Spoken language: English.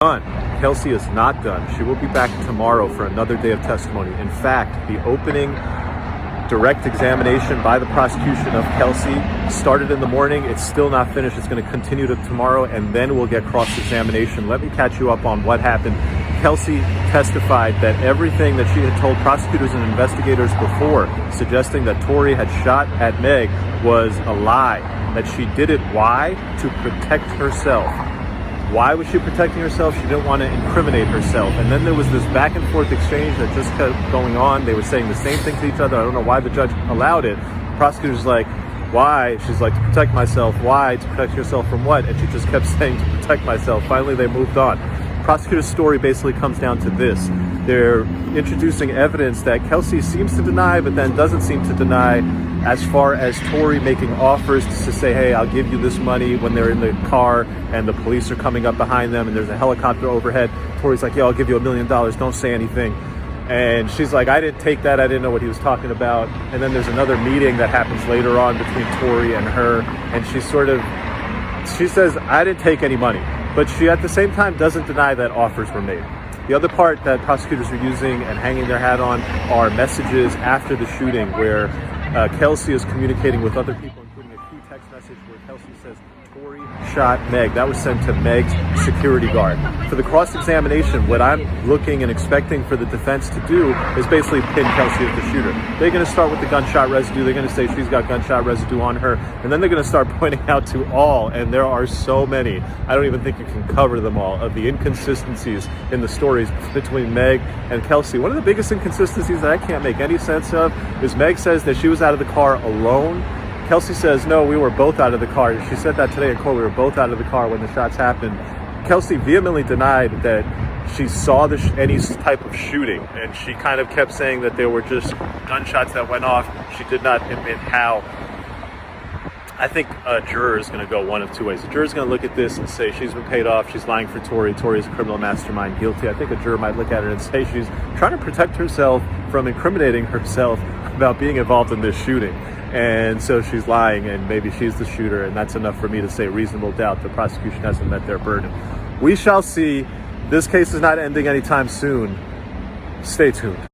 Done. Kelsey is not done. She will be back tomorrow for another day of testimony. In fact, the opening direct examination by the prosecution of Kelsey started in the morning. It's still not finished. It's going to continue to tomorrow, and then we'll get cross-examination. Let me catch you up on what happened. Kelsey testified that everything that she had told prosecutors and investigators before, suggesting that Tori had shot at Meg, was a lie. That she did it, why? To protect herself. Why was she protecting herself? She didn't want to incriminate herself. And then there was this back and forth exchange that just kept going on. They were saying the same thing to each other. I don't know why the judge allowed it. The prosecutor's like, why? She's like, to protect myself. Why? To protect yourself from what? And she just kept saying, to protect myself. Finally, they moved on. Prosecutor's story basically comes down to this. They're introducing evidence that Kelsey seems to deny, but then doesn't seem to deny, as far as Tori making offers to say, hey, I'll give you this money when they're in the car and the police are coming up behind them and there's a helicopter overhead. Tori's like, yeah, I'll give you $1 million. Don't say anything. And she's like, I didn't take that. I didn't know what he was talking about. And then there's another meeting that happens later on between Tori and her. And she says, I didn't take any money. But she, at the same time, doesn't deny that offers were made. The other part that prosecutors are using and hanging their hat on are messages after the shooting where Kelsey is communicating with other people, including a key text message where Kelsey says, Tori shot Meg. That was sent to Meg's security guard. For the cross-examination, what I'm looking and expecting for the defense to do is basically pin Kelsey as the shooter. They're going to start with the gunshot residue. They're going to say she's got gunshot residue on her. And then they're going to start pointing out to all, and there are so many, I don't even think you can cover them all, of the inconsistencies in the stories between Meg and Kelsey. One of the biggest inconsistencies that I can't make any sense of is Meg says that she was out of the car alone. Kelsey says, no, we were both out of the car. She said that today in court, we were both out of the car when the shots happened. Kelsey vehemently denied that she saw any type of shooting, and she kind of kept saying that there were just gunshots that went off. She did not admit how. I think a juror is going to go one of two ways. A juror is going to look at this and say she's been paid off, she's lying for Tori, Tori is a criminal mastermind, guilty. I think a juror might look at her and say she's trying to protect herself from incriminating herself about being involved in this shooting. And so she's lying, and maybe she's the shooter, and that's enough for me to say reasonable doubt the prosecution hasn't met their burden. We shall see. This case is not ending anytime soon. Stay tuned.